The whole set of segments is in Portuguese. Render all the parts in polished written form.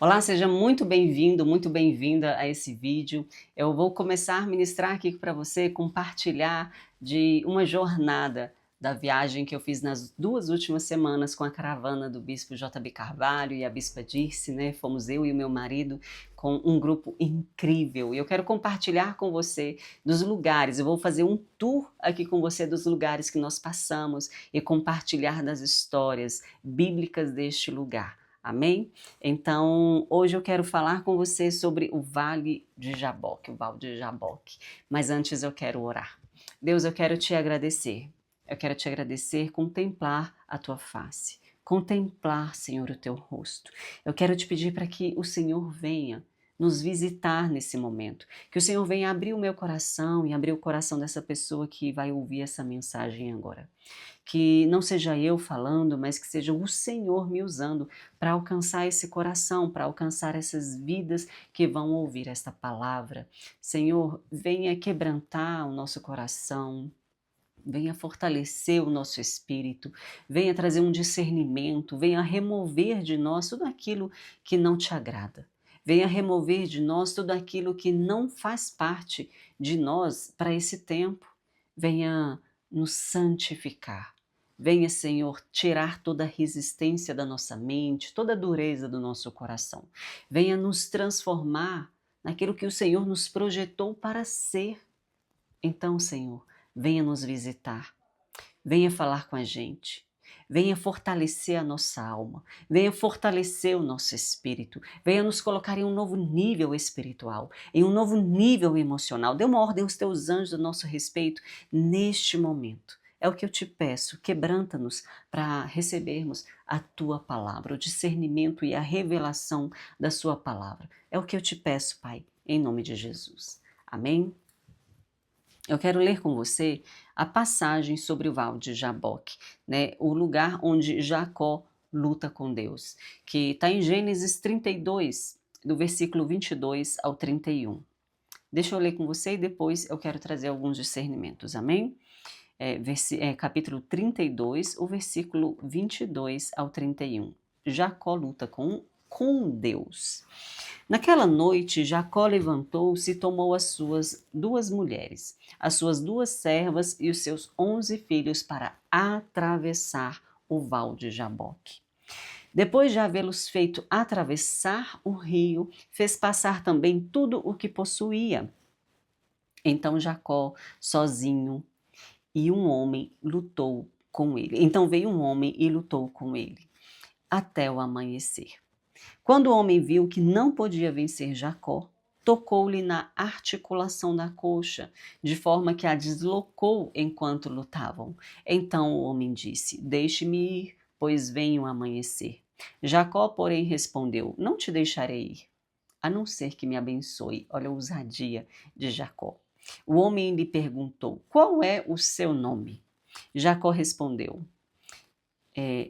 Olá, seja muito bem-vindo, muito bem-vinda a esse vídeo. Eu vou começar a ministrar aqui para você, compartilhar de uma jornada da viagem que eu fiz nas 2 últimas semanas com a caravana do Bispo JB Carvalho e a Bispa Dirce, né? Fomos eu e o meu marido com um grupo incrível. E eu quero compartilhar com você dos lugares, eu vou fazer um tour aqui com você dos lugares que nós passamos e compartilhar das histórias bíblicas deste lugar. Amém? Então, hoje eu quero falar com você sobre o Vale de Jaboque, o Vale de Jaboque. Mas antes eu quero orar. Deus, eu quero te agradecer. Eu quero te agradecer, contemplar a tua face. Contemplar, Senhor, o teu rosto. Eu quero te pedir para que o Senhor venha nos visitar nesse momento. Que o Senhor venha abrir o meu coração e abrir o coração dessa pessoa que vai ouvir essa mensagem agora. Que não seja eu falando, mas que seja o Senhor me usando para alcançar esse coração, para alcançar essas vidas que vão ouvir esta palavra. Senhor, venha quebrantar o nosso coração, venha fortalecer o nosso espírito, venha trazer um discernimento, venha remover de nós tudo aquilo que não te agrada. Venha remover de nós tudo aquilo que não faz parte de nós para esse tempo. Venha nos santificar. Venha, Senhor, tirar toda a resistência da nossa mente, toda a dureza do nosso coração. Venha nos transformar naquilo que o Senhor nos projetou para ser. Então, Senhor, venha nos visitar, venha falar com a gente, venha fortalecer a nossa alma, venha fortalecer o nosso espírito, venha nos colocar em um novo nível espiritual, em um novo nível emocional. Dê uma ordem aos teus anjos a nosso respeito neste momento. É o que eu te peço, quebranta-nos para recebermos a tua palavra, o discernimento e a revelação da sua palavra. É o que eu te peço, Pai, em nome de Jesus. Amém? Eu quero ler com você a passagem sobre o Val de Jaboque, né? O lugar onde Jacó luta com Deus, que está em Gênesis 32, do versículo 22 ao 31. Deixa eu ler com você e depois eu quero trazer alguns discernimentos, amém? Capítulo 32, o versículo 22 ao 31. Jacó luta com Deus. Naquela noite, Jacó levantou-se e tomou as suas 2 mulheres, as suas 2 servas e os seus 11 filhos para atravessar o val de Jaboque. Depois de havê-los feito atravessar o rio, fez passar também tudo o que possuía. Então Jacó, sozinho, e um homem lutou com ele. Então veio um homem e lutou com ele, até o amanhecer. Quando o homem viu que não podia vencer Jacó, tocou-lhe na articulação da coxa, de forma que a deslocou enquanto lutavam. Então o homem disse: Deixe-me ir, pois vem o amanhecer. Jacó, porém, respondeu: Não te deixarei ir, a não ser que me abençoe. Olha a ousadia de Jacó. O homem lhe perguntou: Qual é o seu nome? Jacó respondeu: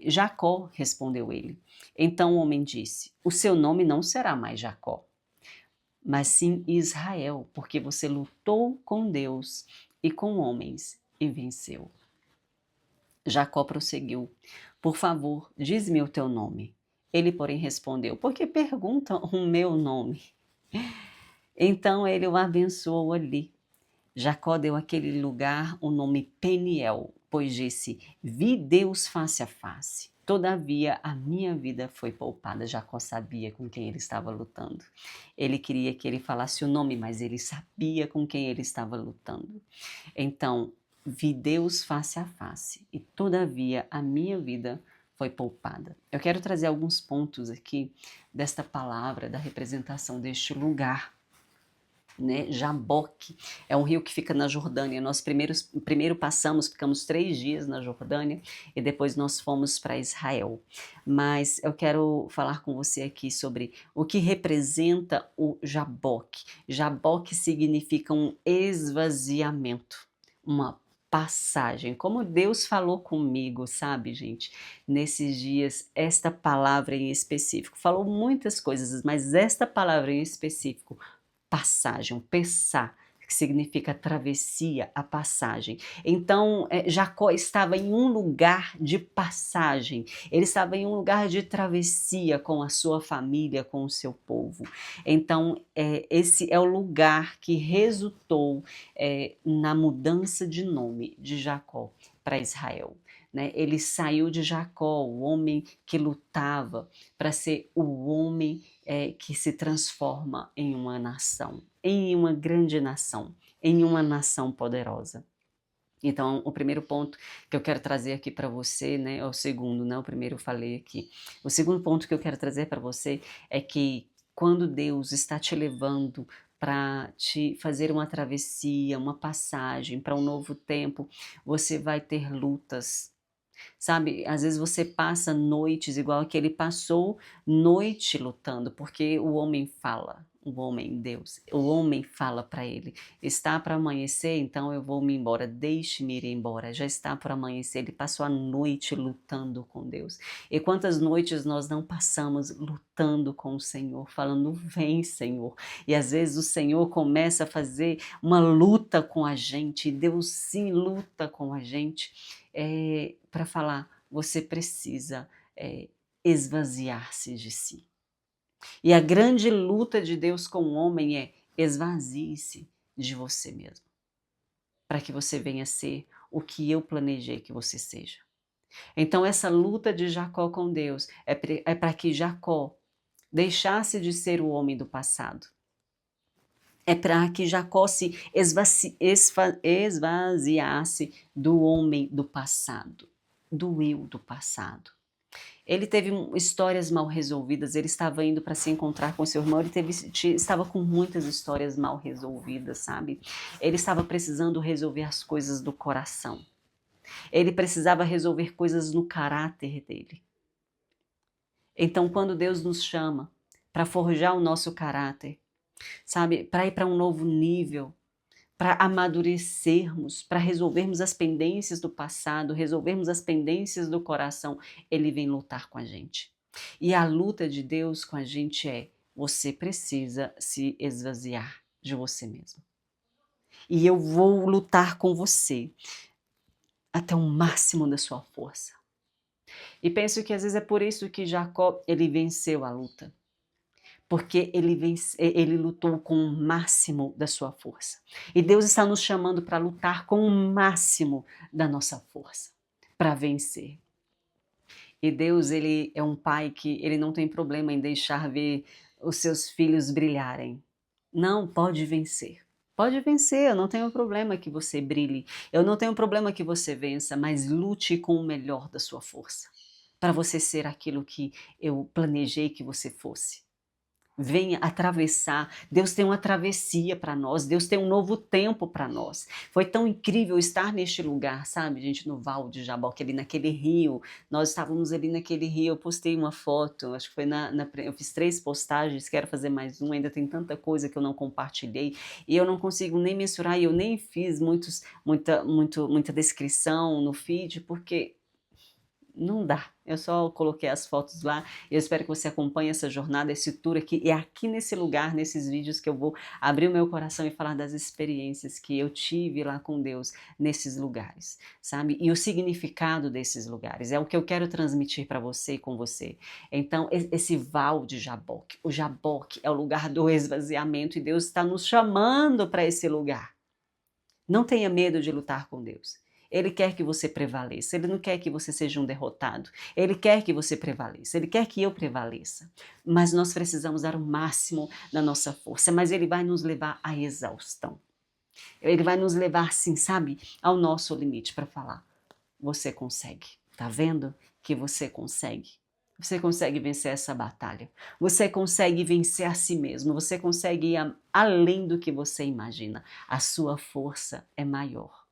Jacó, respondeu ele. Então o homem disse: O seu nome não será mais Jacó, mas sim Israel, porque você lutou com Deus e com homens e venceu. Jacó prosseguiu: Por favor, diz-me o teu nome. Ele, porém, respondeu: Por que perguntam o meu nome? Então ele o abençoou ali. Jacó deu àquele lugar o nome Peniel, pois disse: Vi Deus face a face. Todavia a minha vida foi poupada. Jacó sabia com quem ele estava lutando. Ele queria que ele falasse o nome, mas ele sabia com quem ele estava lutando. Então, vi Deus face a face, e todavia a minha vida foi poupada. Eu quero trazer alguns pontos aqui desta palavra, da representação deste lugar, né? Jaboque é um rio que fica na Jordânia. Nós primeiro ficamos 3 dias na Jordânia e depois nós fomos para Israel. Mas eu quero falar com você aqui sobre o que representa o Jaboque. Jaboque significa um esvaziamento, uma passagem, como Deus falou comigo, sabe, gente? Nesses dias, esta palavra em específico, falou muitas coisas, mas esta palavra em específico, passagem, pensar, que significa travessia, a passagem. Então, Jacó estava em um lugar de passagem, ele estava em um lugar de travessia com a sua família, com o seu povo. Então, esse é o lugar que resultou na mudança de nome de Jacó para Israel. Né? Ele saiu de Jacó, o homem que lutava, para ser o homem que se transforma em uma nação, em uma grande nação, em uma nação poderosa. Então, o primeiro ponto que eu quero trazer aqui para você, né, é o segundo, né, o primeiro eu falei aqui. O segundo ponto que eu quero trazer para você é que quando Deus está te levando para te fazer uma travessia, uma passagem para um novo tempo, você vai ter lutas. Sabe, às vezes você passa noites igual que ele passou noite lutando, porque o homem fala, o homem, Deus, o homem fala para ele, está para amanhecer, então eu vou me embora, deixe-me ir embora, já está para amanhecer, ele passou a noite lutando com Deus. E quantas noites nós não passamos lutando com o Senhor, falando, vem Senhor, e às vezes o Senhor começa a fazer uma luta com a gente, e Deus sim luta com a gente, para falar, você precisa esvaziar-se de si. E a grande luta de Deus com o homem é esvazie-se de você mesmo, para que você venha ser o que eu planejei que você seja. Então essa luta de Jacó com Deus é para que Jacó deixasse de ser o homem do passado. É para que Jacó se esvaziasse do homem do passado, do eu do passado. Ele teve histórias mal resolvidas, ele estava indo para se encontrar com seu irmão, estava com muitas histórias mal resolvidas, sabe? Ele estava precisando resolver as coisas do coração. Ele precisava resolver coisas no caráter dele. Então, quando Deus nos chama para forjar o nosso caráter, sabe, para ir para um novo nível, para amadurecermos, para resolvermos as pendências do passado, resolvermos as pendências do coração, ele vem lutar com a gente. E a luta de Deus com a gente é: você precisa se esvaziar de você mesmo. E eu vou lutar com você até o máximo da sua força. E penso que às vezes é por isso que Jacó, ele venceu a luta. Porque ele lutou com o máximo da sua força. E Deus está nos chamando para lutar com o máximo da nossa força, para vencer. E Deus, ele é um pai que ele não tem problema em deixar ver os seus filhos brilharem. Não, pode vencer. Pode vencer, eu não tenho problema que você brilhe, eu não tenho problema que você vença, mas lute com o melhor da sua força, para você ser aquilo que eu planejei que você fosse. Venha atravessar, Deus tem uma travessia para nós, Deus tem um novo tempo para nós. Foi tão incrível estar neste lugar, sabe, gente, no Val de Jaboque, ali naquele rio, nós estávamos ali naquele rio, eu postei uma foto, acho que foi eu fiz 3 postagens, quero fazer mais uma, ainda tem tanta coisa que eu não compartilhei, e eu não consigo nem mensurar, e eu nem fiz muita descrição no feed, porque não dá, eu só coloquei as fotos lá, eu espero que você acompanhe essa jornada, esse tour aqui, e é aqui nesse lugar, nesses vídeos que eu vou abrir o meu coração e falar das experiências que eu tive lá com Deus, nesses lugares, sabe? E o significado desses lugares, é o que eu quero transmitir para você e com você. Então, esse Val de Jaboque, o Jaboque é o lugar do esvaziamento, e Deus está nos chamando para esse lugar. Não tenha medo de lutar com Deus. Ele quer que você prevaleça, ele não quer que você seja um derrotado, ele quer que você prevaleça, ele quer que eu prevaleça, mas nós precisamos dar o máximo da nossa força, mas ele vai nos levar à exaustão, ele vai nos levar, sim, sabe, ao nosso limite para falar, você consegue, tá vendo que você consegue? Você consegue vencer essa batalha, você consegue vencer a si mesmo, você consegue ir além do que você imagina, a sua força é maior.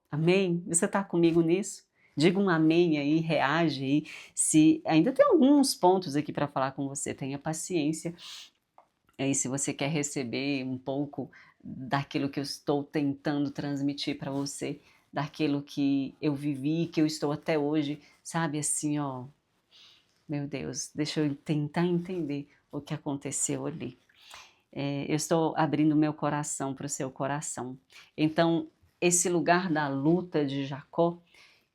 Amém? Você está comigo nisso? Diga um amém aí, reage aí. Se ainda tem alguns pontos aqui para falar com você, tenha paciência. Aí, se você quer receber um pouco daquilo que eu estou tentando transmitir para você, daquilo que eu vivi, que eu estou até hoje, sabe assim, ó, meu Deus, deixa eu tentar entender o que aconteceu ali. eu estou abrindo meu coração para o seu coração. Então, esse lugar da luta de Jacó,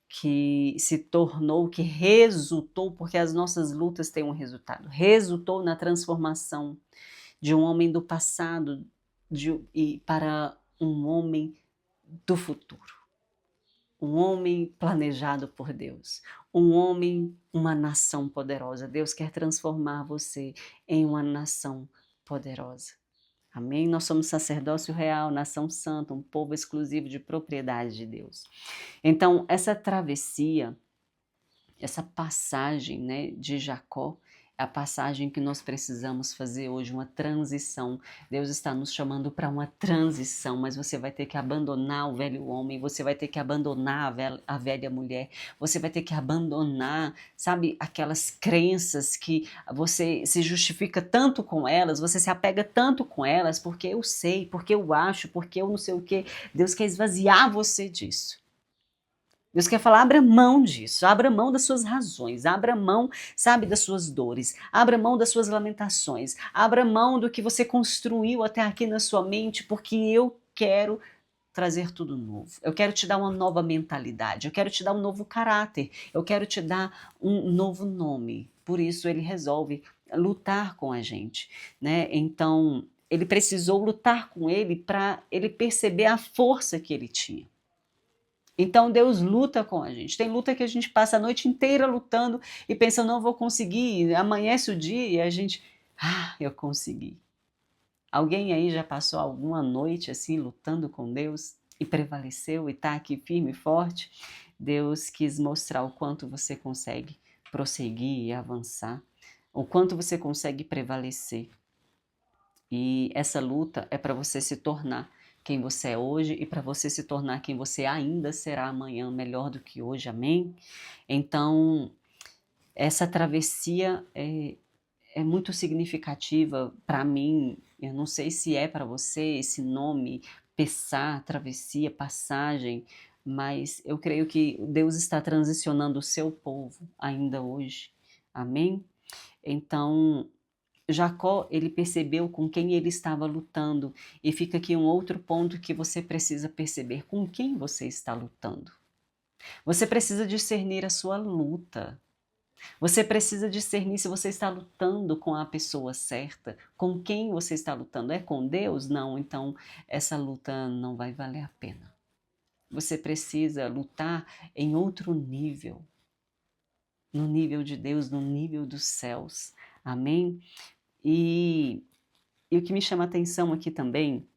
que se tornou, que resultou, porque as nossas lutas têm um resultado, resultou na transformação de um homem do passado e para um homem do futuro. Um homem planejado por Deus, um homem, uma nação poderosa. Deus quer transformar você em uma nação poderosa. Amém? Nós somos sacerdócio real, nação santa, um povo exclusivo de propriedade de Deus. Então, essa travessia, essa passagem, né, de Jacó, é a passagem que nós precisamos fazer hoje, uma transição. Deus está nos chamando para uma transição, mas você vai ter que abandonar o velho homem, você vai ter que abandonar a velha mulher, você vai ter que abandonar, sabe, aquelas crenças que você se justifica tanto com elas, você se apega tanto com elas, porque eu sei, porque eu acho, porque eu não sei o quê. Deus quer esvaziar você disso. Deus quer falar, abra mão disso, abra mão das suas razões, abra mão, sabe, das suas dores, abra mão das suas lamentações, abra mão do que você construiu até aqui na sua mente, porque eu quero trazer tudo novo. Eu quero te dar uma nova mentalidade, eu quero te dar um novo caráter, eu quero te dar um novo nome. Por isso ele resolve lutar com a gente, né? Então, ele precisou lutar com ele para ele perceber a força que ele tinha. Então Deus luta com a gente. Tem luta que a gente passa a noite inteira lutando e pensa, não vou conseguir. Amanhece o dia e a gente, eu consegui. Alguém aí já passou alguma noite assim lutando com Deus e prevaleceu e está aqui firme e forte? Deus quis mostrar o quanto você consegue prosseguir e avançar, o quanto você consegue prevalecer. E essa luta é para você se tornar quem você é hoje e para você se tornar quem você ainda será amanhã, melhor do que hoje, amém? Então, essa travessia é muito significativa para mim. Eu não sei se é para você esse nome, Pessá, travessia, passagem, mas eu creio que Deus está transicionando o seu povo ainda hoje, amém? Então, Jacó, ele percebeu com quem ele estava lutando, e fica aqui um outro ponto que você precisa perceber, com quem você está lutando. Você precisa discernir a sua luta. Você precisa discernir se você está lutando com a pessoa certa, com quem você está lutando. É com Deus? Não, então essa luta não vai valer a pena. Você precisa lutar em outro nível, no nível de Deus, no nível dos céus. Amém? E o que me chama a atenção aqui também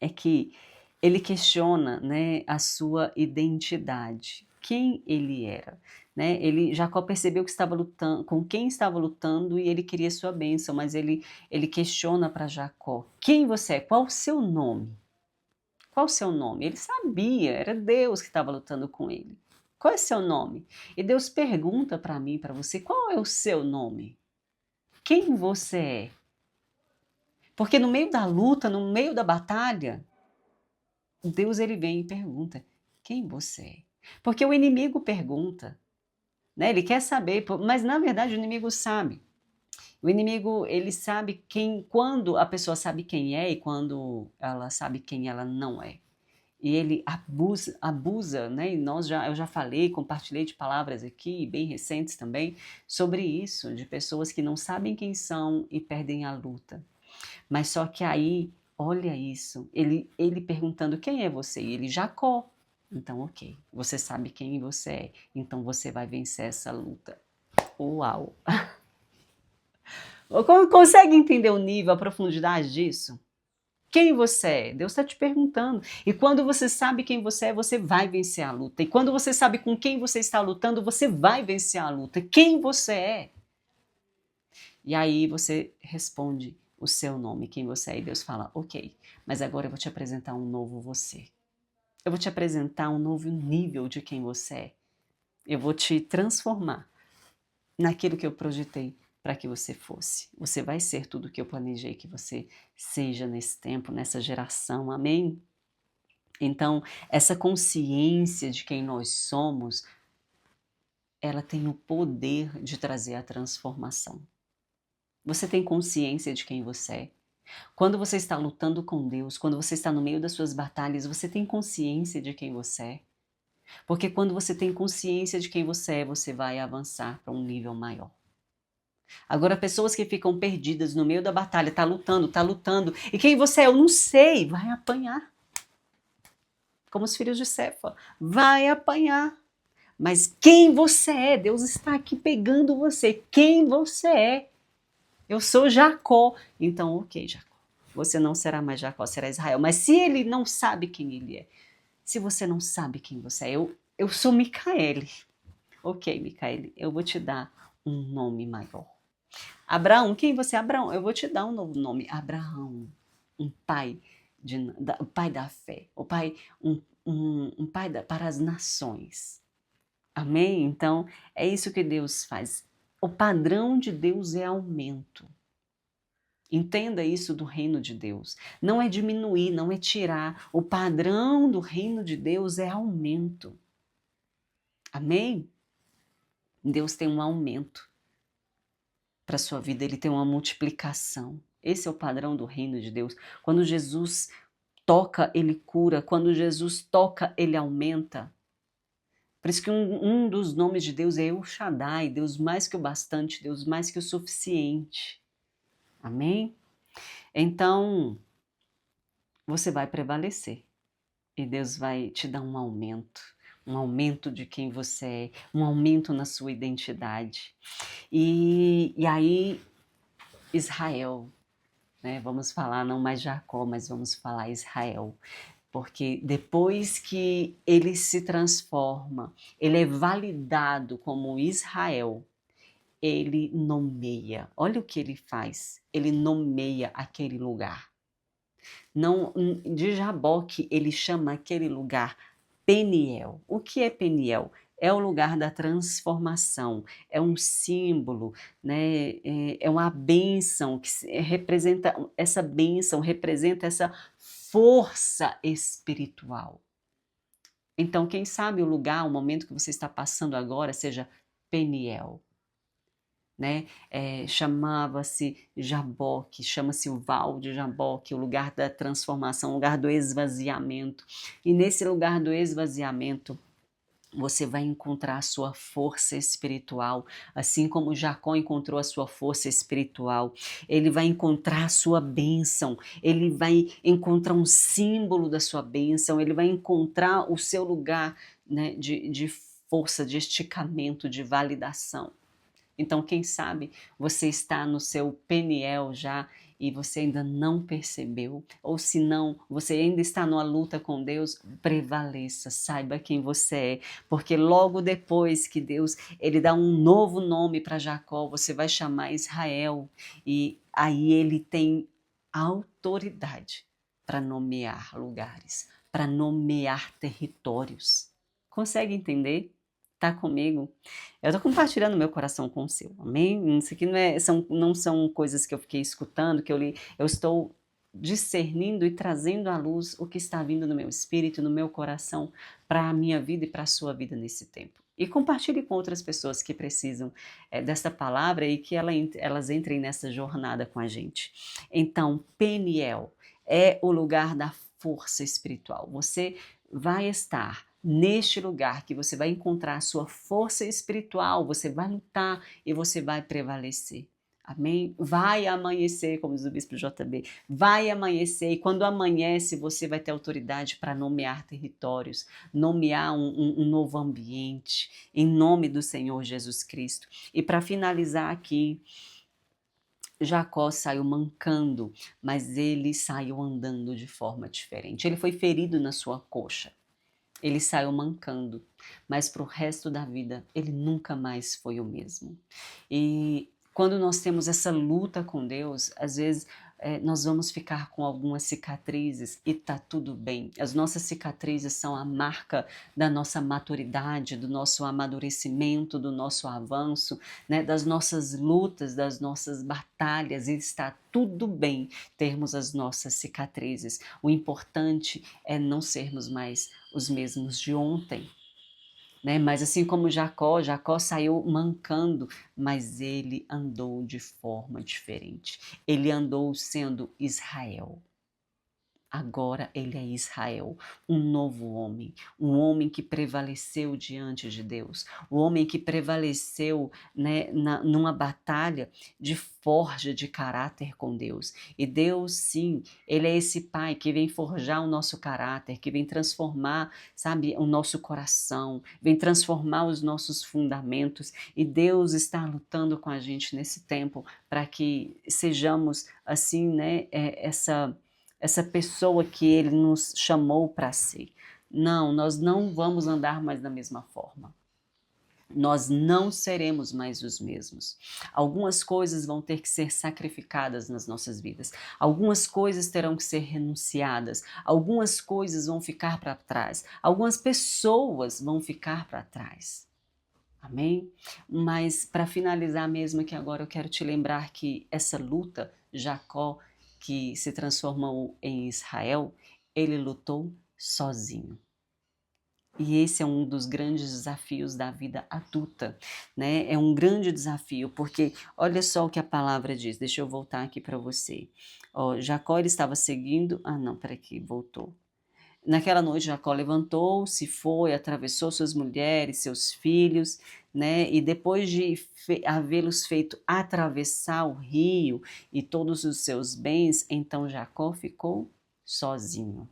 é que ele questiona, né, a sua identidade, quem ele era. Né? Jacó percebeu que estava lutando, com quem estava lutando, e ele queria sua bênção, mas ele questiona para Jacó, quem você é? Qual o seu nome? Qual o seu nome? Ele sabia, era Deus que estava lutando com ele. Qual é seu nome? E Deus pergunta para mim, para você, qual é o seu nome? Quem você é? Porque no meio da luta, no meio da batalha, Deus ele vem e pergunta, quem você é? Porque o inimigo pergunta, né? Ele quer saber, mas na verdade o inimigo sabe. O inimigo, ele sabe quando a pessoa sabe quem é e quando ela sabe quem ela não é. E ele abusa, né? E eu já falei, compartilhei de palavras aqui, bem recentes também, sobre isso, de pessoas que não sabem quem são e perdem a luta. Mas só que aí, olha isso, ele perguntando quem é você? E ele, Jacó. Então, ok, você sabe quem você é, então você vai vencer essa luta. Uau! Consegue entender o nível, a profundidade disso? Quem você é? Deus está te perguntando. E quando você sabe quem você é, você vai vencer a luta. E quando você sabe com quem você está lutando, você vai vencer a luta. Quem você é? E aí você responde o seu nome, quem você é, e Deus fala, ok, mas agora eu vou te apresentar um novo você. Eu vou te apresentar um novo nível de quem você é. Eu vou te transformar naquilo que eu projetei para que você fosse. Você vai ser tudo que eu planejei que você seja nesse tempo, nessa geração, amém? Então, essa consciência de quem nós somos, ela tem o poder de trazer a transformação. Você tem consciência de quem você é? Quando você está lutando com Deus, quando você está no meio das suas batalhas, você tem consciência de quem você é? Porque quando você tem consciência de quem você vai avançar para um nível maior. Agora, pessoas que ficam perdidas no meio da batalha, tá lutando, e quem você é? Eu não sei, vai apanhar. Como os filhos de Cefa, vai apanhar. Mas quem você é? Deus está aqui pegando você. Quem você é? Eu sou Jacó. Então, ok, Jacó. Você não será mais Jacó, será Israel. Mas se ele não sabe quem ele é, se você não sabe quem você é, eu sou Micaele. Ok, Micaele, eu vou te dar um nome maior. Abraão, quem você é? Abraão, eu vou te dar um novo nome. Abraão, um pai, o pai da fé, um pai para as nações. Amém? Então, é isso que Deus faz. O padrão de Deus é aumento. Entenda isso do reino de Deus. Não é diminuir, não é tirar. O padrão do reino de Deus é aumento. Amém? Deus tem um aumento para a sua vida, ele tem uma multiplicação. Esse é o padrão do reino de Deus. Quando Jesus toca, ele cura. Quando Jesus toca, ele aumenta. Por isso que um dos nomes de Deus é El Shaddai, Deus mais que o bastante, Deus mais que o suficiente. Amém? Então, você vai prevalecer e Deus vai te dar um aumento de quem você é, um aumento na sua identidade. E aí, Israel, né? Vamos falar não mais Jacó, mas vamos falar Israel. Porque depois que ele se transforma, ele é validado como Israel, ele nomeia. Olha o que ele faz. Ele nomeia aquele lugar. Não, de Jaboque, ele chama aquele lugar Peniel. O que é Peniel? É o lugar da transformação, é um símbolo, né? É uma bênção que representa essa força espiritual. Então, quem sabe o lugar, o momento que você está passando agora seja Peniel. Né? Chamava-se Jaboque, chama-se o Val de Jaboque, o lugar da transformação, o lugar do esvaziamento. E nesse lugar do esvaziamento, você vai encontrar a sua força espiritual, assim como Jacó encontrou a sua força espiritual. Ele vai encontrar a sua bênção, ele vai encontrar um símbolo da sua bênção, ele vai encontrar o seu lugar, né, de força, de esticamento, de validação. Então, quem sabe você está no seu Peniel já e você ainda não percebeu, ou se não, você ainda está numa luta com Deus, prevaleça, saiba quem você é, porque logo depois que Deus, ele dá um novo nome para Jacó, você vai chamar Israel, e aí ele tem autoridade para nomear lugares, para nomear territórios. Consegue entender? Tá comigo? Eu estou compartilhando meu coração com o seu, amém? Isso aqui não são coisas que eu fiquei escutando, que eu li, eu estou discernindo e trazendo à luz o que está vindo no meu espírito, no meu coração, para a minha vida e para a sua vida nesse tempo. E compartilhe com outras pessoas que precisam dessa palavra e que elas entrem nessa jornada com a gente. Então, Peniel é o lugar da força espiritual. Você vai estar neste lugar que você vai encontrar a sua força espiritual, você vai lutar e você vai prevalecer. Amém? Vai amanhecer, como diz o bispo JB, vai amanhecer, e quando amanhece você vai ter autoridade para nomear territórios, nomear um novo ambiente, em nome do Senhor Jesus Cristo. E para finalizar aqui, Jacó saiu mancando, mas ele saiu andando de forma diferente. Ele foi ferido na sua coxa. Ele saiu mancando, mas para o resto da vida ele nunca mais foi o mesmo. E quando nós temos essa luta com Deus, às vezes nós vamos ficar com algumas cicatrizes e tá tudo bem. As nossas cicatrizes são a marca da nossa maturidade, do nosso amadurecimento, do nosso avanço, né, das nossas lutas, das nossas batalhas, e está tudo bem termos as nossas cicatrizes. O importante é não sermos mais os mesmos de ontem. né? Mas assim como Jacó saiu mancando, mas ele andou de forma diferente. Ele andou sendo Israel. Agora ele é Israel, um novo homem, um homem que prevaleceu diante de Deus, um homem que prevaleceu, né, numa batalha de forja de caráter com Deus. E Deus, sim, ele é esse Pai que vem forjar o nosso caráter, que vem transformar, sabe, o nosso coração, vem transformar os nossos fundamentos. E Deus está lutando com a gente nesse tempo para que sejamos, assim, né, essa pessoa que ele nos chamou para ser. Não, nós não vamos andar mais da mesma forma. Nós não seremos mais os mesmos. Algumas coisas vão ter que ser sacrificadas nas nossas vidas. Algumas coisas terão que ser renunciadas. Algumas coisas vão ficar para trás. Algumas pessoas vão ficar para trás. Amém? Mas para finalizar mesmo aqui agora, eu quero te lembrar que essa luta, Jacó, que se transformou em Israel, ele lutou sozinho. E esse é um dos grandes desafios da vida adulta, né? É um grande desafio, porque olha só o que a palavra diz. Deixa eu voltar aqui para você. Ó, Jacó ele estava seguindo. Ah, não, peraí, aqui, voltou. Naquela noite, Jacó levantou-se, foi, atravessou suas mulheres, seus filhos, né? E depois de havê-los feito atravessar o rio e todos os seus bens, então Jacó ficou sozinho.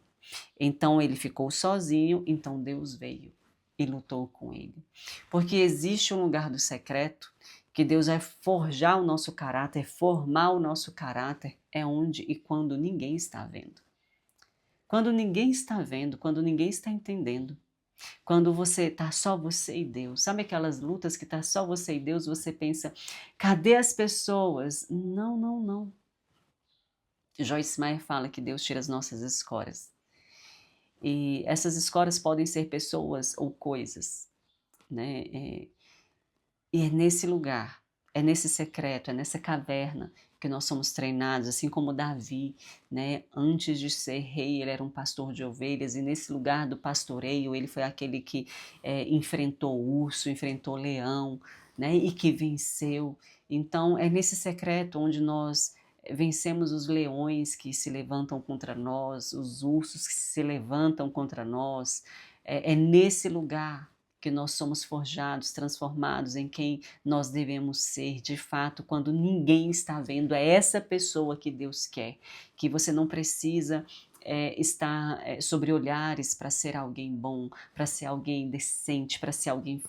Então ele ficou sozinho, então Deus veio e lutou com ele. Porque existe um lugar do secreto que Deus vai forjar o nosso caráter, formar o nosso caráter, é onde e quando ninguém está vendo. Quando ninguém está vendo, quando ninguém está entendendo, quando você está só você e Deus, sabe aquelas lutas que está só você e Deus, você pensa, cadê as pessoas? Não, não, não. Joyce Meyer fala que Deus tira as nossas escórias. E essas escórias podem ser pessoas ou coisas, né? E é nesse lugar, é nesse secreto, é nessa caverna que nós somos treinados, assim como Davi, né? Antes de ser rei, ele era um pastor de ovelhas, e nesse lugar do pastoreio, ele foi aquele que enfrentou o urso, enfrentou o leão, né? E que venceu. Então, é nesse secreto onde nós vencemos os leões que se levantam contra nós, os ursos que se levantam contra nós. É nesse lugar que nós somos forjados, transformados em quem nós devemos ser de fato, quando ninguém está vendo. É essa pessoa que Deus quer, que você não precisa estar sobre olhares para ser alguém bom, para ser alguém decente, para ser alguém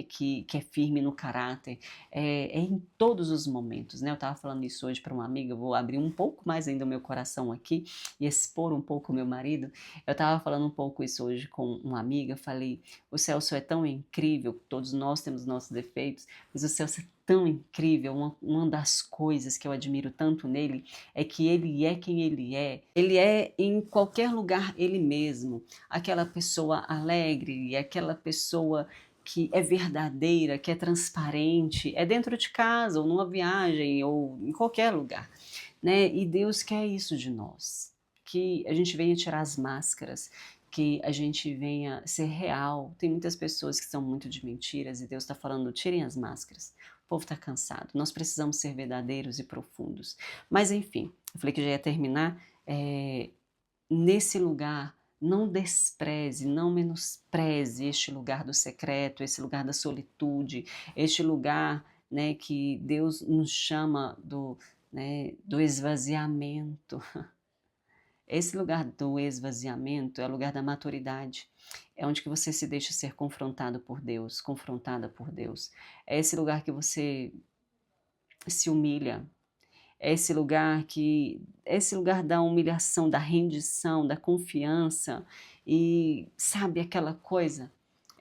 que é firme no caráter. É em todos os momentos, né? Eu estava falando isso hoje para uma amiga, eu vou abrir um pouco mais ainda o meu coração aqui e expor um pouco o meu marido. Eu estava falando um pouco isso hoje com uma amiga, falei, o Celso é tão incrível, todos nós temos nossos defeitos, mas o Celso é tão incrível. Uma das coisas que eu admiro tanto nele é que ele é quem ele é. Ele é em qualquer lugar ele mesmo, aquela pessoa alegre, aquela pessoa que é verdadeira, que é transparente, é dentro de casa ou numa viagem ou em qualquer lugar, né? E Deus quer isso de nós, que a gente venha tirar as máscaras, que a gente venha ser real. Tem muitas pessoas que são muito de mentiras e Deus está falando, tirem as máscaras. O povo está cansado, nós precisamos ser verdadeiros e profundos. Mas enfim, eu falei que já ia terminar. Nesse lugar, não despreze, não menospreze este lugar do secreto, esse lugar da solitude, este lugar, né, que Deus nos chama né, do esvaziamento. Esse lugar do esvaziamento é o lugar da maturidade, é onde que você se deixa ser confrontado por Deus, confrontada por Deus. É esse lugar que você se humilha, é esse lugar da humilhação, da rendição, da confiança e sabe aquela coisa?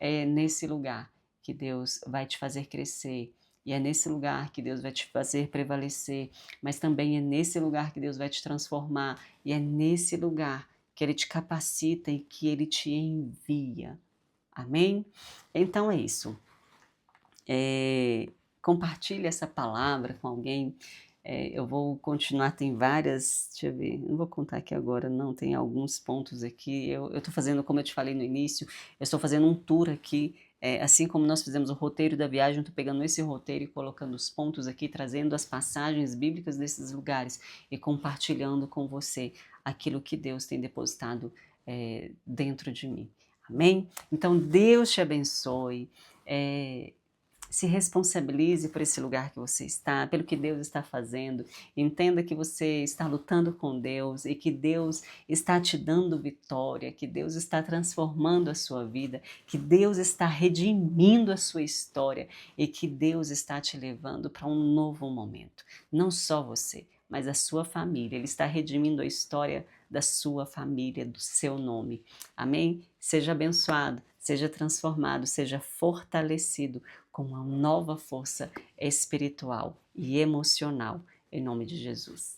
É nesse lugar que Deus vai te fazer crescer. E é nesse lugar que Deus vai te fazer prevalecer, mas também é nesse lugar que Deus vai te transformar, e é nesse lugar que Ele te capacita e que Ele te envia. Amém? Então é isso. Compartilhe essa palavra com alguém. Eu vou continuar, tem várias, deixa eu ver, não vou contar aqui agora, não, tem alguns pontos aqui. Eu estou fazendo, como eu te falei no início, eu estou fazendo um tour aqui assim como nós fizemos o roteiro da viagem, eu estou pegando esse roteiro e colocando os pontos aqui, trazendo as passagens bíblicas desses lugares e compartilhando com você aquilo que Deus tem depositado dentro de mim. Amém? Então, Deus te abençoe. Se responsabilize por esse lugar que você está, pelo que Deus está fazendo. Entenda que você está lutando com Deus e que Deus está te dando vitória, que Deus está transformando a sua vida, que Deus está redimindo a sua história e que Deus está te levando para um novo momento. Não só você, mas a sua família. Ele está redimindo a história da sua família, do seu nome. Amém? Seja abençoado, seja transformado, seja fortalecido com uma nova força espiritual e emocional, em nome de Jesus.